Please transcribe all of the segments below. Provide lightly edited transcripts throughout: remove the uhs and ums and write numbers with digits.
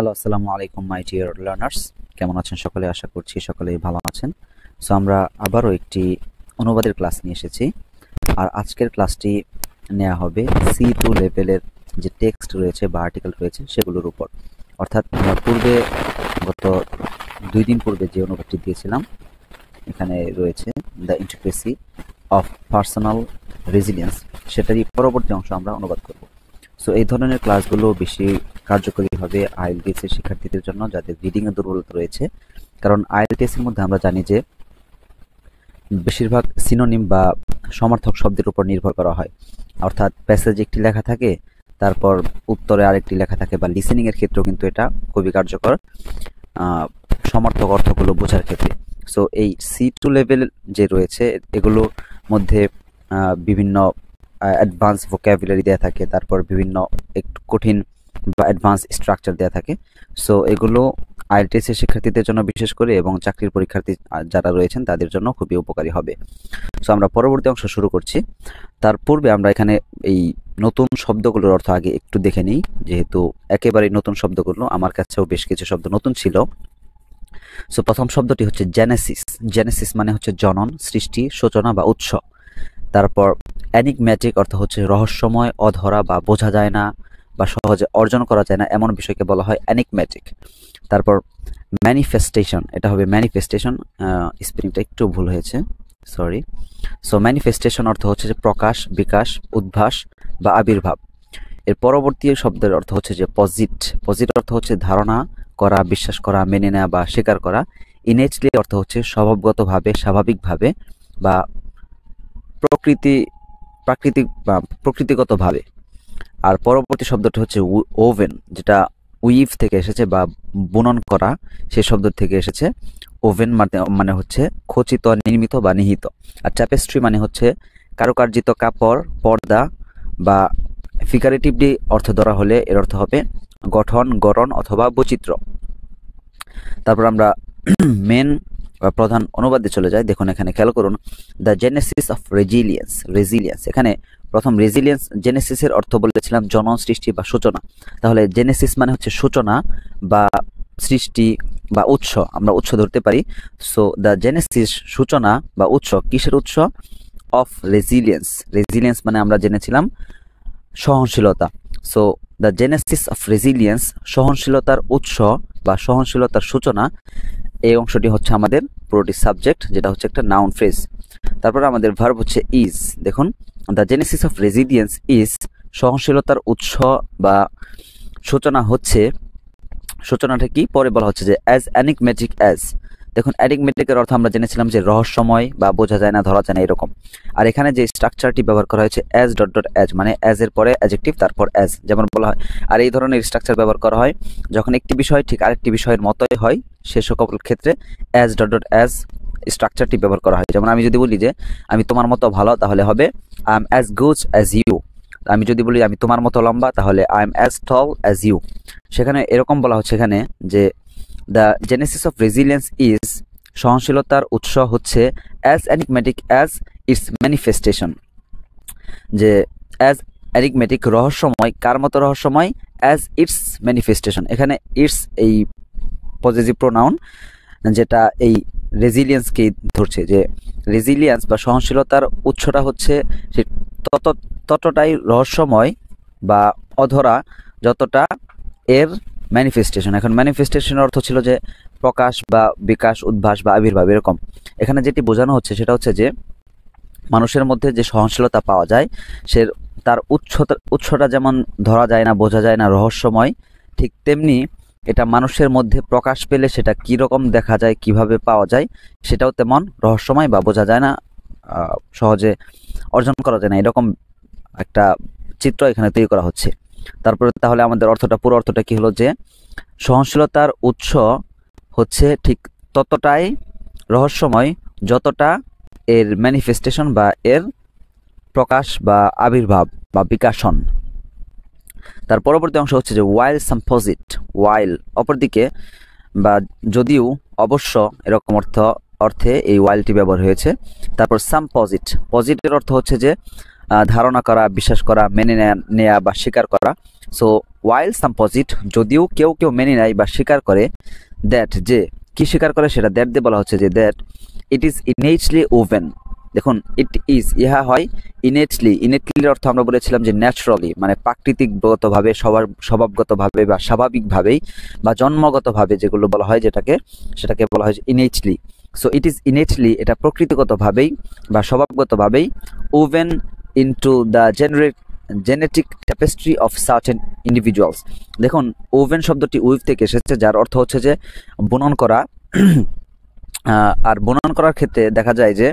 Hello, আসসালামু আলাইকুম my dear learners. কেমন আছেন সকলে? আশা করছি সকলেই ভালো আছেন। সো আমরা আবারও একটি অনুবাদের ক্লাস নিয়ে এসেছি। আর আজকের ক্লাসটি নেওয়া হবে C2 লেভেলের যে টেক্সট রয়েছে বা আর্টিকেল রয়েছে সেগুলোর উপর। অর্থাৎ আমরা পূর্বে গত 2 দিন পূর্বে যে অনুবাদটি দিয়েছিলাম, এখানে রয়েছে দ্য ইন্টিগ্রেসি অফ পার্সোনাল রেজিলিয়েন্স, সেটারই পরবর্তী অংশ আমরা অনুবাদ করব। সো এই ধরনের ক্লাসগুলো বেশি কার্যকরী হবে আইএলটিএস এর শিক্ষার্থীদের জন্য যাদের রিডিং এর দুর্বলতা রয়েছে। কারণ আইএলটিএস এর মধ্যে আমরা জানি যে বেশিরভাগ সিনোনিম বা সমার্থক শব্দের উপর নির্ভর করা হয়। অর্থাৎ প্যাসেজে একটি লেখা থাকে, তারপর উত্তরে আরেকটি লেখা থাকে, বা লিসেনিং এর ক্ষেত্রেও কিন্তু এটা খুবই কার্যকর সমার্থক অর্থগুলো বোঝার ক্ষেত্রে। সো এই C2 লেভেল যে রয়েছে এগুলোর মধ্যে বিভিন্ন অ্যাডভান্স ভোক্যাবুলারি দেওয়া থাকে, তারপর বিভিন্ন একটু কঠিন বা অ্যাডভান্স স্ট্রাকচার দেওয়া থাকে। সো এগুলো আইএলটিএস এর শিক্ষার্থীদের জন্য বিশেষ করে এবং চাকরির পরীক্ষার্থী যারা রয়েছেন তাদের জন্য খুবই উপকারী হবে। সো আমরা পরবর্তী অংশ শুরু করছি। তার পূর্বে আমরা এখানে এই নতুন শব্দগুলোর অর্থ আগে একটু দেখে নিই, যেহেতু একেবারেই নতুন শব্দগুলো, আমার কাছেও বেশ কিছু শব্দ নতুন ছিল। সো প্রথম শব্দটি হচ্ছে জেনেসিস। জেনেসিস মানে হচ্ছে জনন, সৃষ্টি, সূচনা বা উৎস। তারপর এনিগম্যাটিক অর্থ হচ্ছে রহস্যময়, অধরা বা বোঝা যায় না বা সহজে অর্জন করা যায় না এমন বিষয়কে বলা হয় এনিগম্যাটিক। তারপর ম্যানিফেস্টেশন, এটা হবে ম্যানিফেস্টেশন, স্পেলিংটা একটু ভুল হয়েছে, সরি। সো ম্যানিফেস্টেশন অর্থ হচ্ছে যে প্রকাশ, বিকাশ, উদ্ভাস বা আবির্ভাব। এর পরবর্তী শব্দের অর্থ হচ্ছে যে পজিট। পজিট অর্থ হচ্ছে ধারণা করা, বিশ্বাস করা, মেনে নেওয়া বা স্বীকার করা। ইনেটলি অর্থ হচ্ছে স্বভাবগতভাবে, স্বাভাবিকভাবে বা প্রাকৃতিক বা প্রকৃতিগতভাবে। আর পরবর্তী শব্দটি হচ্ছে ওভেন, যেটা উইভ থেকে এসেছে বা বুনন করা, সেই শব্দ থেকে এসেছে। ওভেন মানে হচ্ছে খচিত, নির্মিত বা নিহিত। আর ট্যাপেস্ট্রি মানে হচ্ছে কারুকার্জিত কাপড়, পর্দা বা ফিগারেটিভলি অর্থ ধরা হলে এর অর্থ হবে গঠন, গড়ন অথবা বৈচিত্র্য। তারপর আমরা মেন বা প্রধান অনুবাদে চলে যায়। দেখুন এখানে খেয়াল করুন, the genesis of resilience. Resilience, এখানে প্রথম রেজিলিয়েন্স, জেনেসিসের অর্থ বলেছিলাম জনন, সৃষ্টি বা সূচনা। তাহলে জেনেসিস মানে হচ্ছে সূচনা বা সৃষ্টি বা উৎস, আমরা উৎস ধরতে পারি। সো দ্য জেনেসিস, সূচনা বা উৎস, কিসের উৎস? Of resilience. রেজিলিয়েন্স মানে আমরা জেনেছিলাম সহনশীলতা। So the genesis of resilience, সহনশীলতার উৎস বা সহনশীলতার সূচনা। এই অংশটি হচ্ছে আমাদের পুরোটি সাবজেক্ট, যেটা হচ্ছে একটা নাউন ফ্রেজ। তারপর আমাদের ভার্ব হচ্ছে ইজ। দেখুন, the genesis of resilience is, সহনশীলতার উৎস বা সূচনা হচ্ছে, সূচনাটা কি পরে বলা হচ্ছে যে অ্যাজ এনিগম্যাটিক অ্যাজ। দেখুন এনিগম্যাটিকের অর্থ আমরা জেনেছিলাম যে রহস্যময় বা বোঝা যায় না, ধরা যায় না, এরকম। আর এখানে যে স্ট্রাকচারটি ব্যবহার করা হয়েছে অ্যাজ ডট ডট অ্যাজ, মানে অ্যাজ এর পরে অ্যাডজেক্টিভ, তারপর অ্যাজ, যেমন বলা হয়। আর এই ধরনের স্ট্রাকচার ব্যবহার করা হয় যখন একটি বিষয় ঠিক আরেকটি বিষয়ের মতোই হয়, সে সকল ক্ষেত্রে অ্যাজ ডট ডট অ্যাজ স্ট্রাকচারটি ব্যবহার করা হয়। যেমন আমি যদি বলি যে আমি তোমার মতো ভালো, তাহলে হবে I am as good as you. আমি যদি বলি আমি তোমার মতো লম্বা, তাহলে I am as tall as you. সেখানে এরকম বলা হচ্ছে এখানে যে the genesis of resilience is, সহনশীলতার উৎস হচ্ছে as enigmatic as its manifestation. যে অ্যাজ এনিগম্যাটিক, রহস্যময়, কার মতো রহস্যময়? As its manifestation. এখানে ইটস এই পজেসিভ প্রোনাউন, যেটা এই রেজিলিয়েন্সকে ধরছে, যে রেজিলিয়েন্স বা সহনশীলতার উৎসটা হচ্ছে ততটাই রহস্যময় বা অধরা যতটা এর ম্যানিফেস্টেশন। এখন ম্যানিফেস্টেশনের অর্থ ছিল যে প্রকাশ বা বিকাশ, উদ্ভাস বা আবির্ভাব, এরকম। এখানে যেটি বোঝানো হচ্ছে সেটা হচ্ছে যে মানুষের মধ্যে যে সহনশীলতা পাওয়া যায়, সে তার উৎসটা যেমন ধরা যায় না, বোঝা যায় না, রহস্যময়, ঠিক তেমনি এটা মানুষের মধ্যে প্রকাশ পেলে সেটা কীরকম দেখা যায়, কিভাবে পাওয়া যায়, সেটাও তেমন রহস্যময় বা বোঝা যায় না, সহজে অর্জন করা যায় না, এরকম একটা চিত্র এখানে তৈরি করা হচ্ছে। তারপরে তাহলে আমাদের অর্থটা, পুরো অর্থটা কি হলো? যে সহনশীলতার উৎস হচ্ছে ঠিক ততটাই রহস্যময় যতটা এর ম্যানিফেস্টেশন বা এর প্রকাশ বা আবির্ভাব বা বিকাশন। তার পরবর্তী অংশ হচ্ছে যে ওয়াইল সাম্পোজিট। ওয়াইল অপরদিকে বা যদিও, অবশ্য, এরকম অর্থে এই ওয়াইলটি ব্যবহার হয়েছে। তারপর সাম্পোজিট, পজিটের অর্থ হচ্ছে যে ধারণা করা, বিশ্বাস করা, মেনে নেয়া বা স্বীকার করা। সো ওয়াইল সাম পজিট, যদিও কেউ কেউ মেনে নেয় বা স্বীকার করে, দ্যাট যে কি স্বীকার করে সেটা দ্যাট দিয়ে বলা হচ্ছে যে দ্যাট ইট ইজ ইনেটলি ওভেন। দেখুন ইট ইজ ইহা হয় ইনেটলি, ইনেটলির অর্থ আমরা বলেছিলাম যে ন্যাচারালি, মানে প্রাকৃতিকগতভাবে, স্বভাবগতভাবে বা স্বাভাবিকভাবেই বা জন্মগতভাবে যেগুলো বলা হয় সেটাকে বলা হয় ইনেটলি। সো ইট ইজ ইনেটলি, এটা প্রকৃতিগতভাবেই বা স্বভাবগতভাবেই woven into the genetic tapestry of certain individuals. দেখুন ওভেন শব্দটি উইভ থেকে এসেছে, যার অর্থ হচ্ছে যে বুনন করা। আর বুনন করার ক্ষেত্রে দেখা যায় যে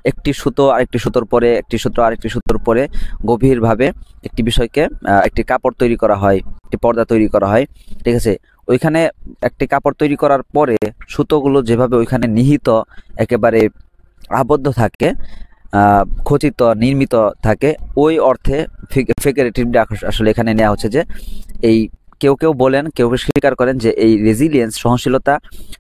একটি সুতো আরেকটি সুতোর পরে, একটি সুতো আরেকটি সুতোর পরে গভীরভাবে একটি বিষয়কে একটি কাপড় তৈরি করা হয়, একটি পর্দা তৈরি করা হয়, ঠিক আছে। ওইখানে একটি কাপড় তৈরি করার পরে সুতোগুলো যেভাবে ওইখানে নিহিত একেবারে আবদ্ধ থাকে, খচিত নির্মিত থাকে, ওই অর্থে ফিগারেটিভলি আসলে এখানে নেওয়া হচ্ছে যে এই কেউ কেউ বলেন, কেউ কেউ স্বীকার করেন যে এই রেজিলিয়েন্স, সহনশীলতা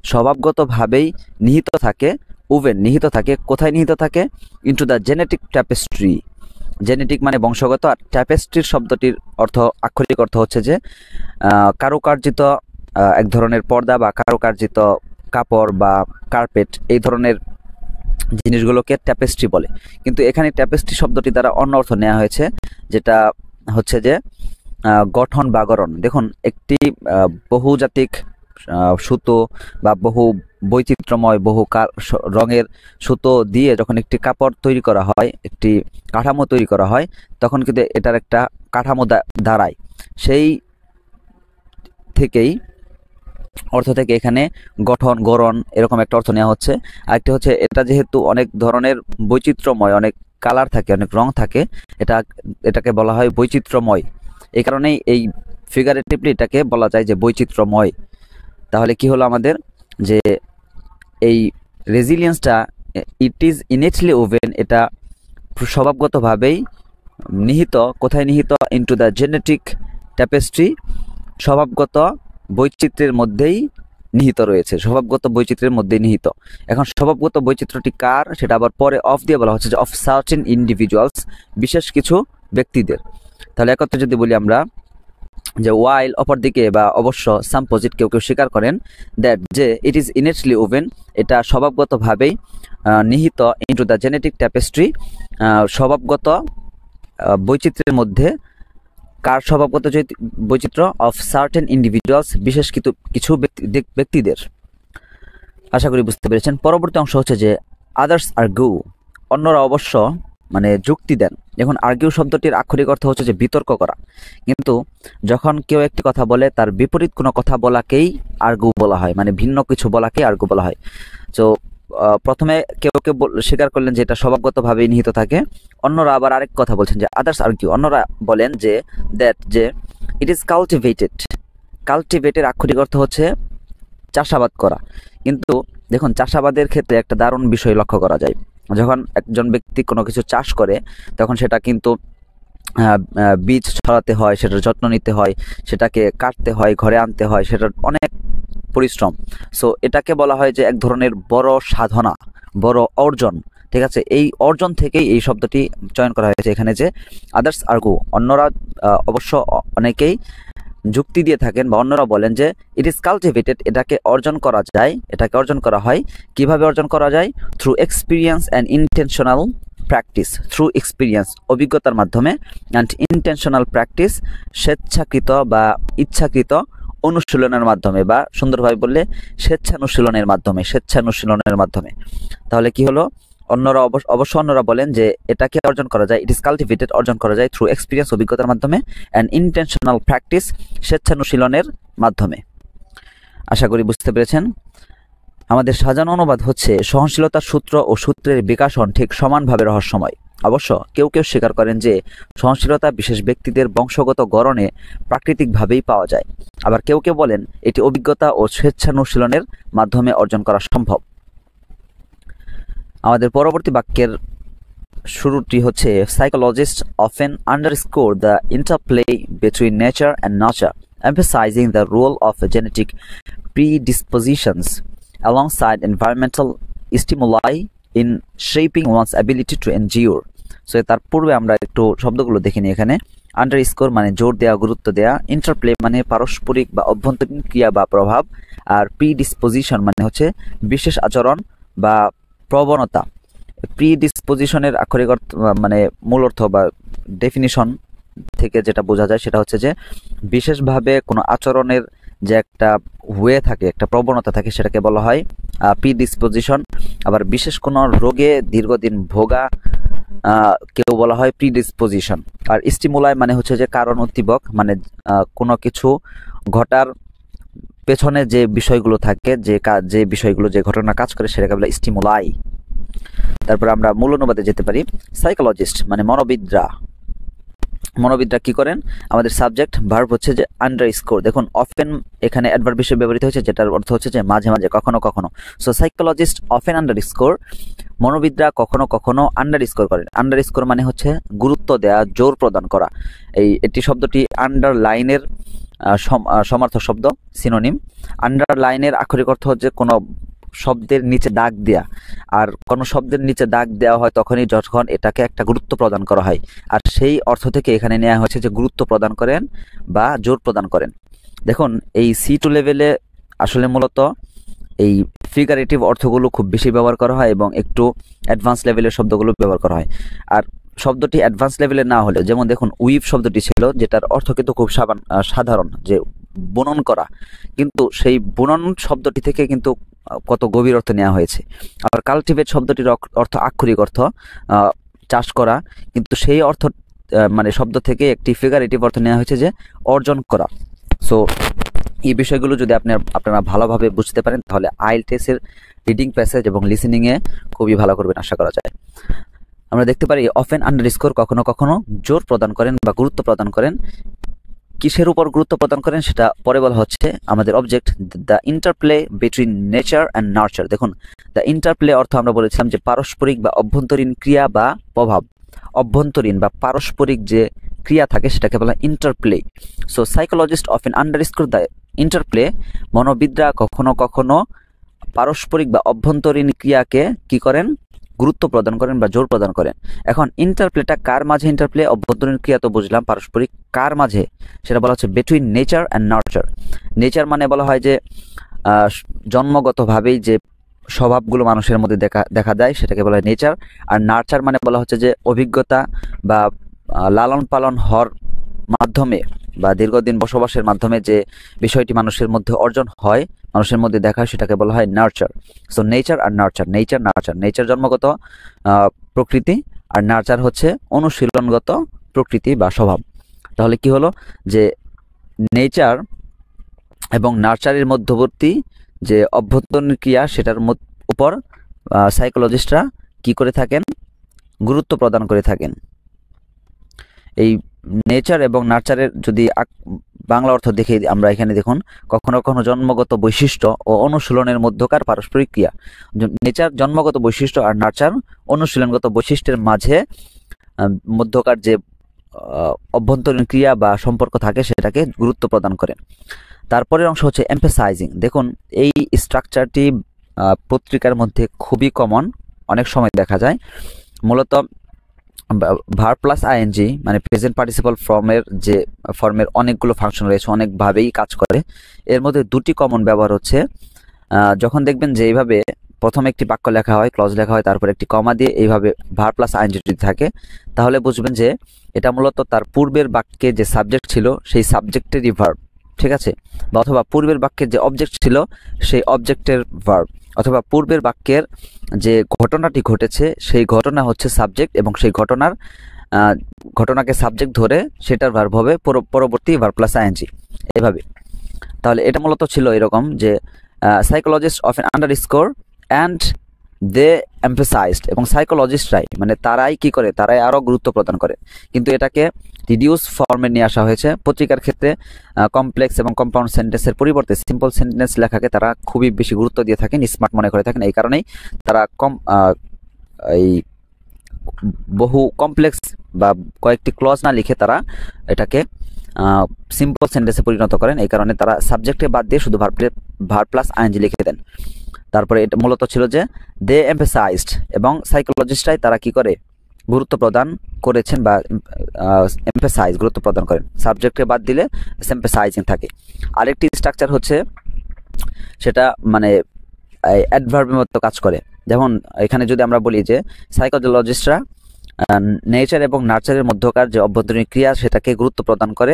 স্বভাবগতভাবেই নিহিত থাকে, ওভেন নিহিত থাকে, কোথায় নিহিত থাকে? Into the genetic tapestry. Genetic মানে বংশগত, আর ট্যাপেস্ট্রির শব্দটির অর্থ, আক্ষরিক অর্থ হচ্ছে যে কারুকার্জিত এক ধরনের পর্দা বা কারুকার্জিত কাপড় বা কার্পেট, এই ধরনের জিনিসগুলোকে ট্যাপেস্ট্রি বলে। কিন্তু এখানে ট্যাপেস্ট্রি শব্দটি দ্বারা অন্য অর্থ নেওয়া হয়েছে, যেটা হচ্ছে যে গঠন বা গড়ন। দেখুন একটি বহুজাতিক সুতো বা বহু বৈচিত্র্যময় বহু রঙের সুতো দিয়ে যখন একটি কাপড় তৈরি করা হয়, একটি কাঠামো তৈরি করা হয়, তখন কিন্তু এটার একটা কাঠামো দাঁড়ায়। সেই থেকেই অর্থ থেকে এখানে গঠন, গড়ন এরকম একটা অর্থ নেওয়া হচ্ছে। আরেকটি হচ্ছে এটা যেহেতু অনেক ধরনের বৈচিত্র্যময়, অনেক কালার থাকে, অনেক রং থাকে, এটাকে বলা হয় বৈচিত্র্যময়। এই কারণেই এই ফিগারেটিভলি এটাকে বলা যায় যে বৈচিত্র্যময়। তাহলে কি হলো আমাদের, যে এই রেজিলিয়েন্সটা ইট ইজ ইনেটলি ওভেন, এটা স্বভাবগতভাবেই নিহিত, কোথায় নিহিত? ইনটু দ্য জেনেটিক ট্যাপেস্ট্রি, স্বভাবগত বৈচিত্র্যের মধ্যেই নিহিত রয়েছে, স্বভাবগত বৈচিত্র্যের মধ্যেই নিহিত। এখন স্বভাবগত বৈচিত্র্যটি কার, সেটা আবার পরে অফ দিয়ে বলা হচ্ছে যে অফ সার্টেন ইন্ডিভিজুয়ালস, বিশেষ কিছু ব্যক্তিদের। তাহলে একত্রে যদি বলি আমরা যে ওয়াইল, অপরদিকে বা অবশ্য, সাম পজিট, কেউ কেউ স্বীকার করেন, দ্যাট যে ইট ইজ ইনেটলি ওভেন, এটা স্বভাবগতভাবেই নিহিত, ইনটু দ্য জেনেটিক ট্যাপেস্ট্রি, স্বভাবগত বৈচিত্র্যের মধ্যে। কার স্বভাবগত বৈচিত্র্য? অফ সার্টেন ইন্ডিভিজুয়ালস, বিশেষ কিছু ব্যক্তিদের। আশা করি বুঝতে পেরেছেন। পরবর্তী অংশ হচ্ছে যে আদার্স আর্গিউ, অন্যরা অবশ্য মানে যুক্তি দেন। এখন আর্গিউ শব্দটির আক্ষরিক অর্থ হচ্ছে যে বিতর্ক করা, কিন্তু যখন কেউ একটি কথা বলে তার বিপরীত কোনো কথা বলাকেই আর্গিউ বলা হয়, মানে ভিন্ন কিছু বলাকেই আর্গিউ বলা হয়। তো প্রথমে কেউ কেউ স্বীকার করলেন যে এটা স্বভাবগতভাবেই নিহিত থাকে, অন্যরা আবার আরেক কথা বলছেন যে আদার্স আর্গিউ, অন্যরা বলেন যে দ্যাট যে ইট ইজ কাল্টিভেটেড। কাল্টিভেটের আক্ষরিক অর্থ হচ্ছে চাষাবাদ করা। কিন্তু দেখুন চাষাবাদের ক্ষেত্রে একটা দারুণ বিষয় লক্ষ্য করা যায়, যখন একজন ব্যক্তি কোনো কিছু চাষ করে তখন সেটা কিন্তু বীজ ছড়াতে হয়, সেটার যত্ন নিতে হয়, সেটাকে কাটতে হয়, ঘরে আনতে হয়, সেটার অনেক পরিশ্রম। সো এটাকে বলা হয় যে এক ধরনের বড় সাধনা, বড় অর্জন, ঠিক আছে। এই অর্জন থেকেই এই শব্দটি চয়ন করা হয়েছে এখানে, যে আদার্স আর্গু, অন্যরা অবশ্য অনেকেই যুক্তি দিয়ে থাকেন বা অন্যরা বলেন যে ইট ইজ কাল্টিভেটেড, এটাকে অর্জন করা যায়, এটাকে অর্জন করা হয়। কিভাবে অর্জন করা যায়? Through experience and intentional practice. Through experience, অভিজ্ঞতার মাধ্যমে, অ্যান্ড ইন্টেনশনাল প্র্যাকটিস, স্বেচ্ছাকৃত বা ইচ্ছাকৃত অনুশীলনের মাধ্যমে, বা সুন্দরভাবে বললে স্বেচ্ছানুশীলনের মাধ্যমে। তাহলে কি হলো? অন্যরা অবশ্য অন্যরা বলেন যে এটাকে অর্জন করা যায়, ইট ইজ কাল্টিভেটেড, অর্জন করা যায় থ্রু এক্সপিরিয়েন্স, অভিজ্ঞতার মাধ্যমে, অ্যান্ড ইন্টেনশনাল প্র্যাকটিস, স্বেচ্ছানুশীলনের মাধ্যমে। আশা করি বুঝতে পেরেছেন। আমাদের সাজানো অনুবাদ হচ্ছে সহনশীলতার সূত্র ও সূত্রের বিকাশন ঠিক সমানভাবে রহস্যময়। অবশ্য কেউ কেউ স্বীকার করেন যে সহনশীলতা বিশেষ ব্যক্তিদের বংশগত গড়নে প্রাকৃতিকভাবেই পাওয়া যায়, আবার কেউ কেউ বলেন এটি অভিজ্ঞতা ও স্বেচ্ছানুশীলনের মাধ্যমে অর্জন করা সম্ভব। আমাদের পরবর্তী বাক্যের শুরুটি হচ্ছে psychologist often underscore the interplay between nature and nurture, emphasizing the role of genetic predispositions alongside environmental stimuli in shaping one's ability to endure. So তার পূর্বে আমরা একটু শব্দগুলো দেখে নিই। এখানে আন্ডারস্কোর মানে জোর দেওয়া, গুরুত্ব দেওয়া, ইন্টারপ্লে মানে পারস্পরিক বা অভ্যন্তরীণ ক্রিয়া বা প্রভাব, আর প্রিডিসপোজিশন মানে হচ্ছে বিশেষ আচরণ বা প্রবণতা। প্রিডিসপোজিশনের আক্ষরিক অর্থ মানে মূল অর্থ বা ডেফিনিশন থেকে যেটা বোঝা যায় সেটা হচ্ছে যে বিশেষভাবে কোনো আচরণের যে একটা ওয়ে থাকে, একটা প্রবণতা থাকে, সেটাকে বলা হয় প্রিডিসপোজিশন। আবার বিশেষ কোনো রোগে দীর্ঘদিন ভোগা কেউ বলা হয় প্রিডিসপোজিশন। আর স্টিমুলাই মানে হচ্ছে যে কারণ উদ্দীপক, মানে কোনো কিছু ঘটার পেছনে যে বিষয়গুলো থাকে, যে বিষয়গুলো, যে ঘটনা কাজ করে, সেটাকে বলা স্টিমুলাই। তারপর আমরা মূল অনুবাদে যেতে পারি। সাইকোলজিস্ট মানে মনোবিদরা কি করেন? আমাদের সাবজেক্ট ভার্ব হচ্ছে যে আন্ডারস্কোর। দেখুন অফেন এখানে অ্যাডভার্ব হিসেবে ব্যবহৃত হয়েছে, যেটার অর্থ হচ্ছে যে মাঝে মাঝে, কখনো কখনো। সো সাইকোলজিস্ট অফেন আন্ডারস্কোর, মনোবিদরা কখনো কখনো আন্ডারস্কোর করেন। আন্ডারস্কোর মানে হচ্ছে গুরুত্ব দেয়া, জোর প্রদান করা। এটি শব্দটি আন্ডারলাইনের সমার্থক শব্দ, সিনোনিম। আন্ডারলাইনের আক্ষরিক অর্থ হচ্ছে কোনো শব্দের নিচে দাগ দেয়া। আর কোনো শব্দের নিচে দাগ দেওয়া হয় তখনই যখন এটাকে একটা গুরুত্ব প্রদান করা হয়। আর সেই অর্থ থেকে এখানে নেওয়া হয়েছে যে গুরুত্ব প্রদান করেন বা জোর প্রদান করেন। দেখুন এই C2 লেভেলে আসলে মূলত এই ফিগারেটিভ অর্থগুলো খুব বেশি ব্যবহার করা হয় এবং একটু অ্যাডভান্স লেভেলের শব্দগুলো ব্যবহার করা হয়। আর শব্দটি অ্যাডভান্স লেভেলে না হলেও, যেমন দেখুন উইভ শব্দটি ছিল, যেটার অর্থ কিন্তু খুব সাধারণ, যে বুনন করা, কিন্তু সেই বুনন শব্দটি থেকে কিন্তু কত গভীর অর্থ নেওয়া হয়েছে। আবার কাল্টিভেট শব্দটির অর্থ আক্ষরিক অর্থ চাষ করা, কিন্তু সেই অর্থ মানে শব্দ থেকে একটি ফিগারেটিভ অর্থ নেওয়া হয়েছে যে অর্জন করা। সো এই বিষয়গুলো যদি আপনারা ভালোভাবে বুঝতে পারেন তাহলে IELTS এর রিডিং প্যাসেজ এবং লিসেনিংয়ে খুবই ভালো করবেন আশা করা যায়। আমরা দেখতে পারি অফেন আন্ডারস্কোর কখনো কখনো জোর প্রদান করেন বা গুরুত্ব প্রদান করেন। কিসের উপর গুরুত্ব প্রদান করেন সেটা পরে বলা হচ্ছে। আমাদের object the interplay between nature and nurture. দেখুন দ্য ইন্টারপ্লে অর্থ আমরা বলেছিলাম যে পারস্পরিক বা অভ্যন্তরীণ ক্রিয়া বা প্রভাব। অভ্যন্তরীণ বা পারস্পরিক যে ক্রিয়া থাকে সেটাকে বলা interplay. So psychologist often underscore the interplay, মনোবিদরা কখনো কখনো পারস্পরিক বা অভ্যন্তরীণ ক্রিয়াকে কি করেন? গুরুত্ব প্রদান করেন বা জোর প্রদান করেন। এখন ইন্টারপ্লেটা কার মাঝে ইন্টারপ্লে? অভ্যন্তরীণ ক্রিয়া তো বুঝলাম, পারস্পরিক কার মাঝে সেটা বলা হচ্ছে between nature and nurture. Nature মানে বলা হয় যে জন্মগতভাবেই যে স্বভাবগুলো মানুষের মধ্যে দেখা যায় সেটাকে বলা হয় নেচার। আর নার্চার মানে বলা হচ্ছে যে অভিজ্ঞতা বা লালন পালন হওয়ার মাধ্যমে বা দীর্ঘদিন বসবাসের মাধ্যমে যে বিষয়টি মানুষের মধ্যে অর্জন হয়, মানুষের মধ্যে দেখা হয়, সেটাকে বলা হয় নার্চার। সো নেচার আর নার্চার, নেচার জন্মগত প্রকৃতি, আর নার্চার হচ্ছে অনুশীলনগত প্রকৃতি বা স্বভাব। তাহলে কি হলো যে নেচার এবং নার্চারের মধ্যবর্তী যে অভ্যন্তরীণ ক্রিয়া সেটার উপর সাইকোলজিস্টরা কি করে থাকেন? গুরুত্ব প্রদান করে থাকেন। এই নেচার এবং নার্চারের যদি বাংলা অর্থ দেখে আমরা এখানে দেখুন, কখনো কখনো জন্মগত বৈশিষ্ট্য ও অনুশীলনের মধ্যকার পারস্পরিক ক্রিয়া। নেচার জন্মগত বৈশিষ্ট্য আর নার্চার অনুশীলনগত বৈশিষ্ট্যের মাঝে মধ্যকার যে অভ্যন্তরীণ ক্রিয়া বা সম্পর্ক থাকে সেটাকে গুরুত্ব প্রদান করেন। তারপরের অংশ হচ্ছে এমফেসাইজিং। দেখুন এই স্ট্রাকচারটি পত্রিকার মধ্যে খুবই কমন, অনেক সময় দেখা যায়। মূলত ভার্ব প্লাস আইএনজি মানে প্রেজেন্ট পার্টিসিপল ফর্মের অনেকগুলো ফাংশন রয়েছে, অনেকভাবেই কাজ করে। এর মধ্যে দুটি কমন ব্যবহার হচ্ছে, যখন দেখবেন যে এইভাবে প্রথমে একটি বাক্য লেখা হয়, ক্লজ লেখা হয়, তারপর একটি কমা দিয়ে এইভাবে ভার্ব প্লাস আইএনজি যদি থাকে, তাহলে বুঝবেন যে এটা মূলত তার পূর্বের বাক্যে যে সাবজেক্ট ছিল সেই সাবজেক্টেরই ভার্ব, ঠিক আছে? বা অথবা পূর্বের বাক্যের যে অবজেক্ট ছিল সেই অবজেক্টের ভার্ব, অথবা পূর্বের বাক্যের যে ঘটনাটি ঘটেছে সেই ঘটনা হচ্ছে সাবজেক্ট এবং সেই ঘটনাকে সাবজেক্ট ধরে সেটার ভার্ব হবে পরবর্তী ভার্ব প্লাস আইএনজি, এভাবে। তাহলে এটা মূলত ছিল এরকম যে psychologist often underscore and they emphasised, এবং সাইকোলজিস্টরাই মানে তারাই কি করে? তারাই আরও গুরুত্ব প্রদান করে। কিন্তু এটাকে রিডিউস ফর্মে নিয়ে আসা হয়েছে। পত্রিকার ক্ষেত্রে কমপ্লেক্স এবং কম্পাউন্ড সেন্টেন্সের পরিবর্তে সিম্পল সেন্টেন্স লেখাকে তারা খুবই বেশি গুরুত্ব দিয়ে থাকেন, স্মার্ট মনে করে থাকেন। এই কারণেই তারা এই বহু কমপ্লেক্স বা কয়েকটি ক্লজ না লিখে তারা এটাকে সিম্পল সেন্টেন্সে পরিণত করেন। এই কারণে তারা সাবজেক্টে বাদ দিয়ে শুধু ভার্ব প্লাস আইএনজি লিখে দেন। তারপরে এটা মূলত ছিল যে দে এমফেসাইজড, এবং সাইকোলজিস্টরাই তারা কি করে? গুরুত্ব প্রদান করেছেন বা এমফাসাইজ গুরুত্ব প্রদান করেন। সাবজেক্টে বাদ দিলে এমফাসাইজিং থাকে। আরেকটি স্ট্রাকচার হচ্ছে সেটা মানে অ্যাডভার্বের মতো কাজ করে। যেমন এখানে যদি আমরা বলি যে সাইকোলজিস্টরা নেচার এবং নার্চারের মধ্যকার যে অভ্যন্তরীণ ক্রিয়া সেটাকে গুরুত্ব প্রদান করে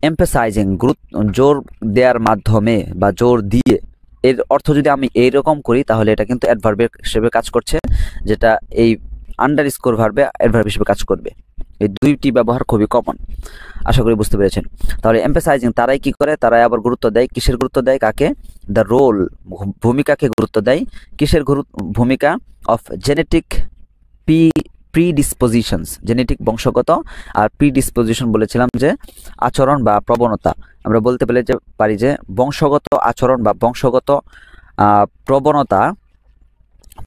এমফাসাইজিং জোর দেওয়ার মাধ্যমে বা জোর দিয়ে। এর অর্থ যদি আমি এইরকম করি তাহলে এটা কিন্তু অ্যাডভার্ব হিসেবে কাজ করছে, যেটা এই আন্ডারস্কোর ভার্বে অ্যাডভার্ব হিসেবে কাজ করবে। এই দুইটি ব্যবহার খুবই কমন, আশা করি বুঝতে পেরেছেন। তাহলে এমফাসাইজিং তারাই কি করে, তারাই আবার গুরুত্ব দেয়। কিসের গুরুত্ব দেয়? কাকে? দ্য রোল, ভূমিকাকে গুরুত্ব দেয়। কিসের ভূমিকা? অফ জেনেটিক প্রিডিসপোজিশনস, জেনেটিক বংশগত, আর প্রিডিসপোজিশন বলেছিলাম যে আচরণ বা প্রবণতা। আমরা বলতে পারি যে বংশগত আচরণ বা বংশগত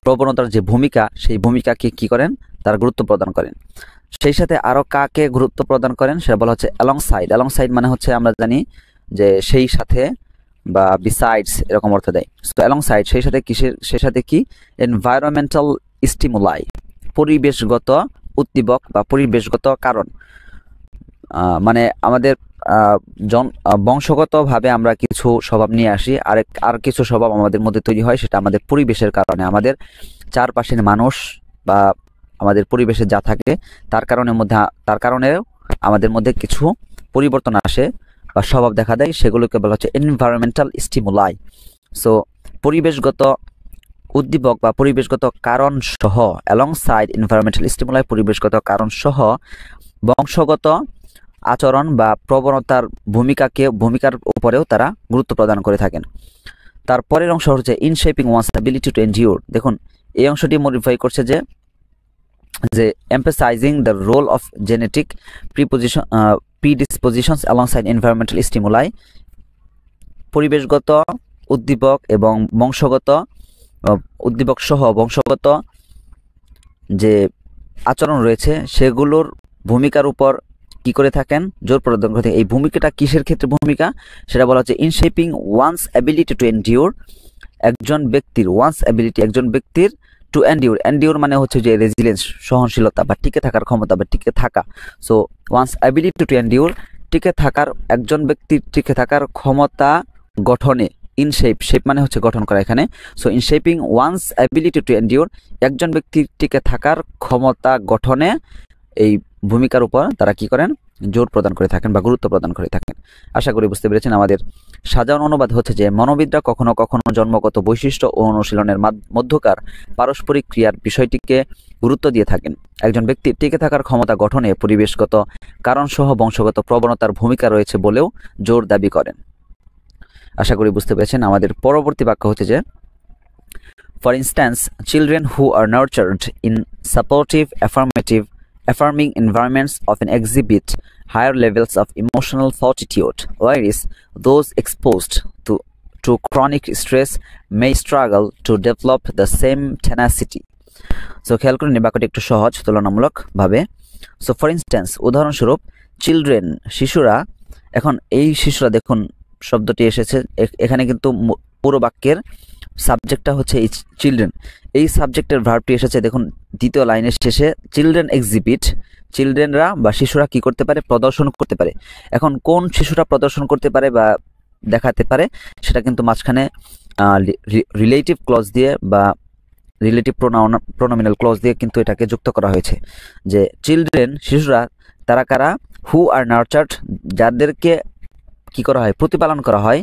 প্রবণতার যে ভূমিকা, সেই ভূমিকাকে কি করেন? তারা গুরুত্ব প্রদান করেন। সেই সাথে আরো কাকে গুরুত্ব প্রদান করেন সেটা বলা হচ্ছে অ্যালংসাইড। অ্যালংসাইড মানে হচ্ছে আমরা জানি যে সেই সাথে বা বিসাইডস এরকম অর্থ দেয়। সো অ্যালংসাইড সেই সাথে কি? এনভায়রনমেন্টাল স্টিমুলাই, পরিবেশগত উদ্দীপক বা পরিবেশগত কারণ। মানে আমাদের বংশগতভাবে আমরা কিছু স্বভাব নিয়ে আসি, আর কিছু স্বভাব আমাদের মধ্যে তৈরি হয়, সেটা আমাদের পরিবেশের কারণে, আমাদের চারপাশের মানুষ বা আমাদের পরিবেশে যা থাকে তার কারণে আমাদের মধ্যে কিছু পরিবর্তন আসে বা স্বভাব দেখা দেয়, সেগুলোকে বলা হচ্ছে এনভায়রনমেন্টাল স্টিমুলাই। সো পরিবেশগত উদ্দীপক বা পরিবেশগত কারণ সহ, অ্যালংসাইড এনভায়রনমেন্টাল স্টিমুলাই, পরিবেশগত কারণ সহ বংশগত আচরণ বা প্রবণতার ভূমিকার উপরেও তারা গুরুত্ব প্রদান করে থাকেন। তারপরের অংশ হচ্ছে in shaping one's ability to endure. দেখুন এই অংশটি মডিফাই করছে যে emphasizing the role of genetic predispositions alongside environmental stimuli, পরিবেশগত উদ্দীপক এবং বংশগত উদ্দীপক সহ বংশগত যে আচরণ রয়েছে সেগুলোর ভূমিকার উপর কি করে থাকেন? জোর প্রদান করে থাকেন। এই ভূমিকাটা কিসের ক্ষেত্রে ভূমিকা সেটা বলা হচ্ছে in shaping one's ability to endure, একজন ব্যক্তির টু এন্ডিউর মানে হচ্ছে যে রেজিলিয়েন্স, সহনশীলতা বা টিকে থাকার ক্ষমতা বা টিকে থাকা। So once ability to endure, একজন ব্যক্তির টিকে থাকার ক্ষমতা গঠনে। ইন শেপ মানে হচ্ছে গঠন করা এখানে। So in shaping one's ability to endure, একজন ব্যক্তির টিকে থাকার ক্ষমতা গঠনে এই ভূমিকার উপর তারা কি করেন? জোর প্রদান করে থাকেন বা গুরুত্ব প্রদান করে থাকেন। আশা করি বুঝতে পেরেছেন। আমাদের সাধারণ অনুবাদ হচ্ছে যে মনোবিদরা কখনো কখনো জন্মগত বৈশিষ্ট্য ও অনুশীলনের মধ্যকার পারস্পরিক ক্রিয়ার বিষয়টিকে গুরুত্ব দিয়ে থাকেন। একজন ব্যক্তির টিকে থাকার ক্ষমতা গঠনে পরিবেশগত কারণসহ বংশগত প্রবণতার ভূমিকা রয়েছে বলেও জোর দাবি করেন। আশা করি বুঝতে পেরেছেন। আমাদের পরবর্তী বাক্য হচ্ছে যে for instance children who are nurtured in supportive affirming environments often exhibit higher levels of emotional fortitude, whereas those exposed to chronic stress may struggle to develop the same tenacity. So খেয়াল করুন এই বাক্যটি একটু সহজ তুলনামূলক ভাবে। So for instance উদাহরণস্বরূপ, children শিশুরা, এখন এই শিশুরা দেখুন শব্দটি এসেছে এখানে কিন্তু পুরো বাক্যের সাবজেক্টটা হচ্ছে এই চিলড্রেন, এই সাবজেক্টের ভার্বটি এসেছে দেখুন দ্বিতীয় লাইনের শেষে। চিলড্রেন এক্সিবিট, চিলড্রেনরা বা শিশুরা কি করতে পারে? প্রদর্শন করতে পারে। এখন কোন শিশুরা প্রদর্শন করতে পারে বা দেখাতে পারে সেটা কিন্তু মাঝখানে রিলেটিভ ক্লজ দিয়ে বা রিলেটিভ প্রোনোমিনাল ক্লজ দিয়ে কিন্তু এটাকে যুক্ত করা হয়েছে যে চিলড্রেন শিশুরা তারা কারা? হু আর নার্চার্ড, যাদেরকে কি করা হয়? প্রতিপালন করা হয়,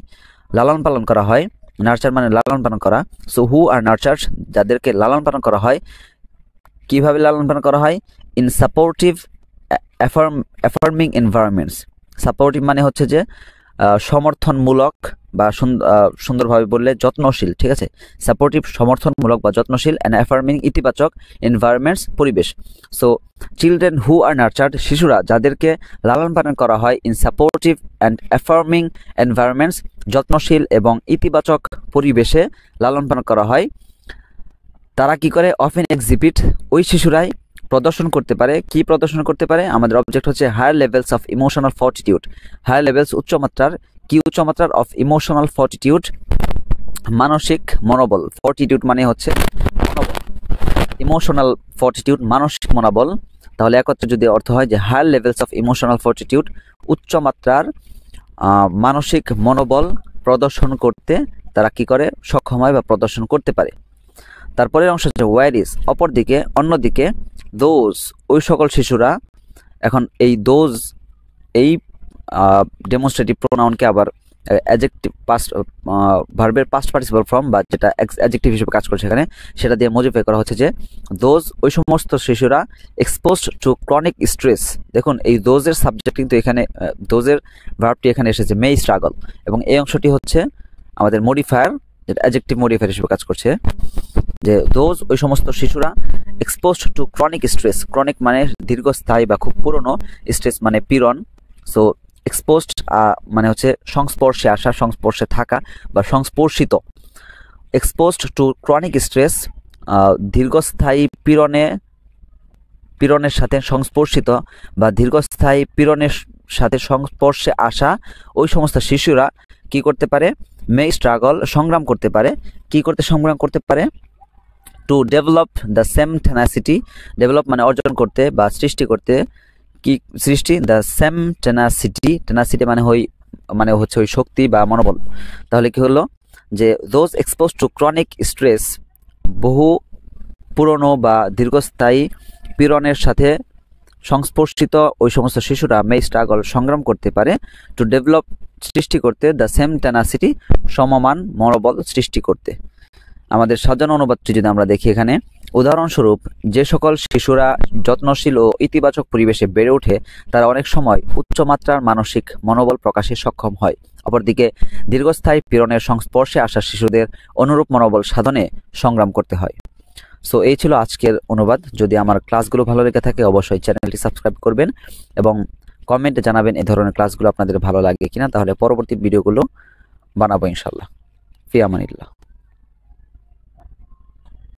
লালন পালন করা হয়। নার্চার মানে লালন পালন করা। সো হু আর নার্চার্ড, যাদেরকে লালন পালন করা হয়। কিভাবে লালন পালন করা হয়? In supportive affirming environments. Supportive মানে হচ্ছে যে সমর্থনমূলক বা সুন্দরভাবে বললে যত্নশীল, ঠিক আছে? সাপোর্টিভ সমর্থনমূলক বা যত্নশীল, অ্যান্ড অ্যাফার্মিং ইতিবাচক, এনভায়রনমেন্টস পরিবেশ। সো চিলড্রেন হু আর নার্চার্ড, শিশুরা যাদেরকে লালন পালন করা হয় ইন সাপোর্টিভ অ্যান্ড অ্যাফার্মিং এনভায়রনমেন্টস, যত্নশীল এবং ইতিবাচক পরিবেশে লালন পালন করা হয়, তারা কি করে? অফেন এক্সিবিট, ওই শিশুরাই প্রদর্শন করতে পারে। কি প্রদর্শন করতে পারে? আমাদের অবজেক্ট হচ্ছে higher levels of emotional fortitude. Higher levels উচ্চমাত্রার, কি উচ্চমাত্রার? অফ ইমোশনাল ফর্টিটিউড, মানসিক মনোবল। ফর্টিটিউড মানে হচ্ছে মনোবল। ইমোশনাল ফর্টিটিউড মানসিক মনোবল, তাহলে একত্রে যদি অর্থ হয় যে হায়ার লেভেলস অফ ইমোশনাল ফর্টিটিউড উচ্চ মাত্রার মানসিক মনোবল প্রদর্শন করতে তারা কি করে সক্ষম হয় বা প্রদর্শন করতে পারে। তারপরের অংশ হচ্ছে ওয়ারিস, অপরদিকে অন্যদিকে দোজ ওই সকল শিশুরা, এখন এই দোজ এই ডেমনস্ট্রেটিভ প্রোনাউনকে আবার অ্যাডজেক্টিভ পাস্ট ভার্বের পাস্ট পার্টিসিপল ফর্ম বা যেটা অ্যাডজেক্টিভ হিসেবে কাজ করছে এখানে সেটা দিয়ে মডিফাই করা হচ্ছে যে দোজ ওই সমস্ত শিশুরা এক্সপোজড টু ক্রনিক স্ট্রেস। দেখুন এই দোজের সাবজেক্ট কিন্তু এখানে দোজের ভার্বটি এখানে এসেছে মে স্ট্রাগল, এবং এই অংশটি হচ্ছে আমাদের মডিফায়ার যেটা অ্যাডজেক্টিভ মডিফায়ার হিসেবে কাজ করছে যে দোজ ওই সমস্ত শিশুরা exposed to chronic stress, chronic মানে দীর্ঘস্থায়ী বা খুব পুরনো, স্ট্রেস মানে পীড়ন, সো এক্সপোজড মানে হচ্ছে সংস্পর্শে আসা, সংস্পর্শে থাকা বা সংস্পর্শিত। এক্সপোজড টু ক্রনিক স্ট্রেস দীর্ঘস্থায়ী পীড়নের সাথে সংস্পর্শিত বা দীর্ঘস্থায়ী পীড়নের সাথে সংস্পর্শে আসা ওই সমস্ত শিশুরা কি করতে পারে, মে স্ট্রাগল সংগ্রাম করতে পারে। কি করতে সংগ্রাম করতে পারে? To develop the same tenacity, develop মানে অর্জন করতে বা সৃষ্টি করতে, কি সৃষ্টি, দ্য সেম টেনাসিটি, টেনাসিটি মানে হচ্ছে ওই শক্তি বা মনোবল। তাহলে কি হলো যে those expose to chronic stress বহু পুরনো বা দীর্ঘস্থায়ী পীড়নের সাথে সংস্পর্শিত ওই সমস্ত শিশুরা মে স্ট্রাগল সংগ্রাম করতে পারে টু ডেভেলপ সৃষ্টি করতে, দ্য সেম টেনাসিটি সমমান মনোবল সৃষ্টি করতে। আমাদের সাজানো অনুবাদটি যদি আমরা দেখি এখানে, উদাহরণস্বরূপ যে সকল শিশুরা যত্নশীল ও ইতিবাচক পরিবেশে বেড়ে ওঠে তারা অনেক সময় উচ্চমাত্রার মানসিক মনোবল প্রকাশে সক্ষম হয়। অপরদিকে দীর্ঘস্থায়ী পীড়নের সংস্পর্শে আসা শিশুদের অনুরূপ মনোবল সাধনে সংগ্রাম করতে হয়। সো এই ছিল আজকের অনুবাদ। যদি আমার ক্লাসগুলো ভালো লেগে থাকে অবশ্যই চ্যানেলটি সাবস্ক্রাইব করবেন এবং কমেন্টে জানাবেন এই ধরনের ক্লাসগুলো আপনাদের ভালো লাগে কিনা, তাহলে পরবর্তী ভিডিওগুলো বানাবো ইনশাল্লাহ। ফি আমানিল্লাহ।